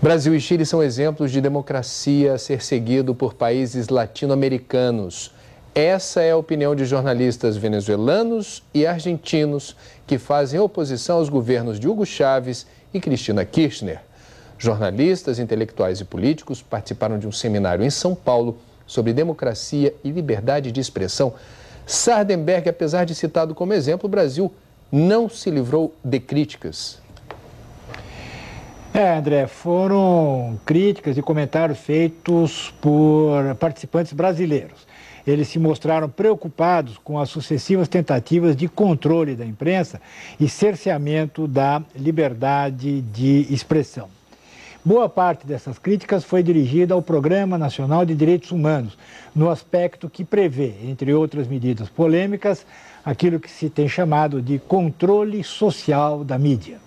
Brasil e Chile são exemplos de democracia a ser seguido por países latino-americanos. Essa é a opinião de jornalistas venezuelanos e argentinos que fazem oposição aos governos de Hugo Chávez e Cristina Kirchner. Jornalistas, intelectuais e políticos participaram de um seminário em São Paulo sobre democracia e liberdade de expressão. Sardenberg, apesar de citado como exemplo, o Brasil não se livrou de críticas. André, foram críticas e comentários feitos por participantes brasileiros. Eles se mostraram preocupados com as sucessivas tentativas de controle da imprensa e cerceamento da liberdade de expressão. Boa parte dessas críticas foi dirigida ao Programa Nacional de Direitos Humanos, no aspecto que prevê, entre outras medidas polêmicas, aquilo que se tem chamado de controle social da mídia.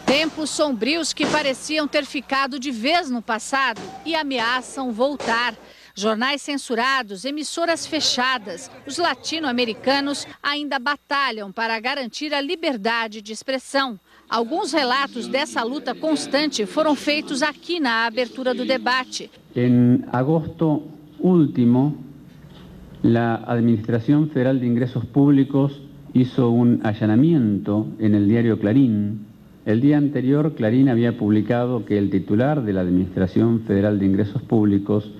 Tempos sombrios que pareciam ter ficado de vez no passado e ameaçam voltar. Jornais censurados, emissoras fechadas, os latino-americanos ainda batalham para garantir a liberdade de expressão. Alguns relatos dessa luta constante foram feitos aqui na abertura do debate. Em agosto último, a Administração Federal de Ingressos Públicos hizo un allanamiento en el diario Clarín. El día anterior, Clarín había publicado que el titular de la Administración Federal de Ingresos Públicos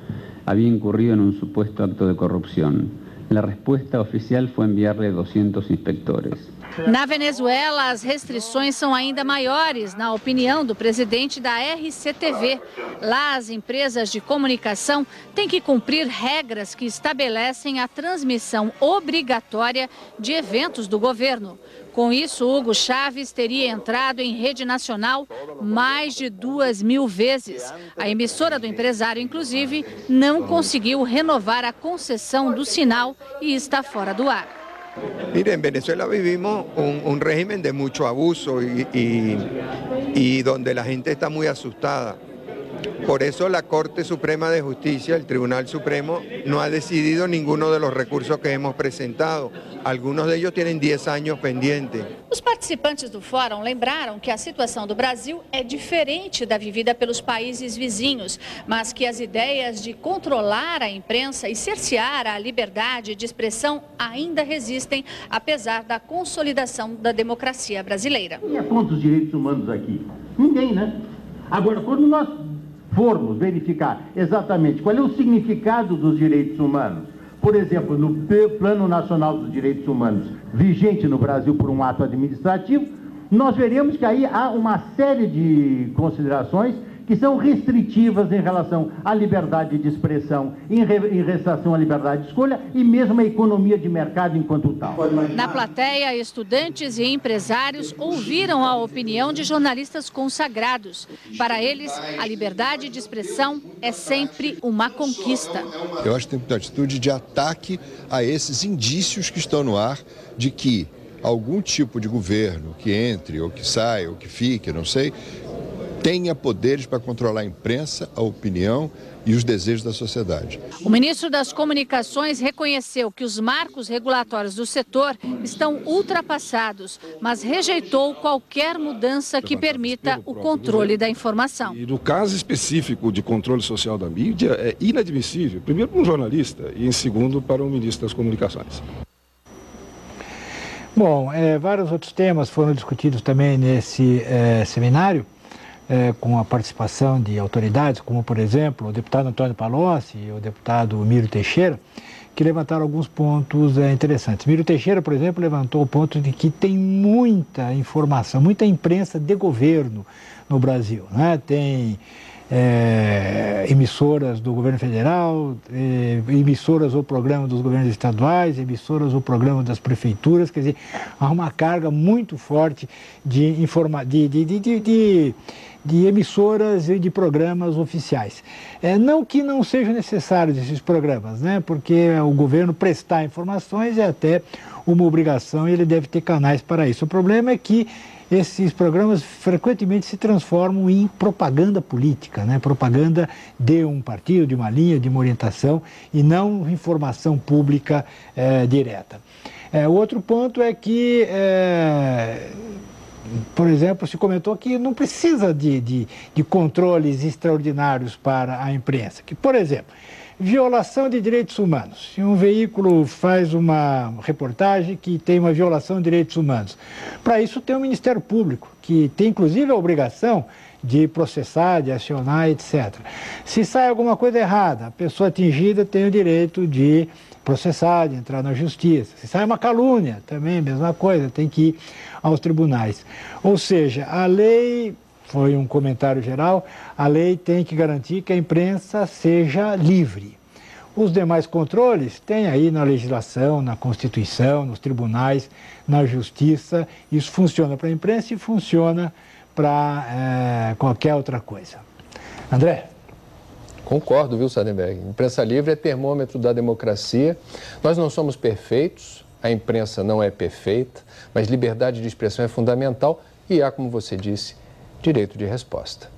había incurrido en un supuesto acto de corrupción. La respuesta oficial fue enviarle 200 inspectores. Na Venezuela, as restrições são ainda maiores, na opinião do presidente da RCTV. Lá, as empresas de comunicação têm que cumprir regras que estabelecem a transmissão obrigatória de eventos do governo. Com isso, Hugo Chávez teria entrado em rede nacional mais de 2.000 vezes. A emissora do empresário, inclusive, não conseguiu renovar a concessão do sinal e está fora do ar. Mire, en Venezuela vivimos un régimen de mucho abuso y donde la gente está muy asustada. Por eso la Corte Suprema de Justicia, el Tribunal Supremo, no ha decidido ninguno de los recursos que hemos presentado. Algunos de ellos tienen 10 años pendientes. Os participantes do fórum lembraram que a situação do Brasil é diferente da vivida pelos países vizinhos, mas que as ideias de controlar a imprensa e cercear a liberdade de expressão ainda resistem, apesar da consolidação da democracia brasileira. Quem é contra os direitos humanos aqui? Ninguém, né? Agora, quando nós formos verificar exatamente qual é o significado dos direitos humanos, por exemplo, no Plano Nacional dos Direitos Humanos, vigente no Brasil por um ato administrativo, nós veremos que aí há uma série de considerações que são restritivas em relação à liberdade de expressão, em relação à liberdade de escolha e mesmo à economia de mercado enquanto tal. Na plateia, estudantes e empresários ouviram a opinião de jornalistas consagrados. Para eles, a liberdade de expressão é sempre uma conquista. Eu acho que tem uma atitude de ataque a esses indícios que estão no ar de que algum tipo de governo que entre ou que saia ou que fique, não sei, tenha poderes para controlar a imprensa, a opinião e os desejos da sociedade. O ministro das Comunicações reconheceu que os marcos regulatórios do setor estão ultrapassados, mas rejeitou qualquer mudança que permita o controle da informação. E no caso específico de controle social da mídia, é inadmissível, primeiro para um jornalista e em segundo para o ministro das Comunicações. Bom, vários outros temas foram discutidos também nesse seminário, com a participação de autoridades, como, por exemplo, o deputado Antônio Palocci e o deputado Miro Teixeira, que levantaram alguns pontos interessantes. Miro Teixeira, por exemplo, levantou o ponto de que tem muita informação, muita imprensa de governo no Brasil, né? Tem emissoras do governo federal, emissoras ou programa dos governos estaduais, emissoras ou programa das prefeituras, quer dizer, há uma carga muito forte de emissoras e de programas oficiais. Não que não sejam necessários esses programas, né? Porque o governo prestar informações é até uma obrigação e ele deve ter canais para isso. O problema é que esses programas frequentemente se transformam em propaganda política, né? Propaganda de um partido, de uma linha, de uma orientação e não informação pública direta. O outro ponto é que Por exemplo, se comentou que não precisa de controles extraordinários para a imprensa. Que, por exemplo, violação de direitos humanos. Se um veículo faz uma reportagem que tem uma violação de direitos humanos, para isso tem o Ministério Público, que tem inclusive a obrigação de processar, de acionar, etc. Se sai alguma coisa errada, a pessoa atingida tem o direito de processar, de entrar na justiça. Se sai uma calúnia, também a mesma coisa, tem que ir aos tribunais. Ou seja, a lei, foi um comentário geral, a lei tem que garantir que a imprensa seja livre. Os demais controles tem aí na legislação, na Constituição, nos tribunais, na justiça. Isso funciona para a imprensa e funciona para qualquer outra coisa. André? Concordo, viu, Sardenberg? Imprensa livre é termômetro da democracia. Nós não somos perfeitos, a imprensa não é perfeita, mas liberdade de expressão é fundamental e há, como você disse, direito de resposta.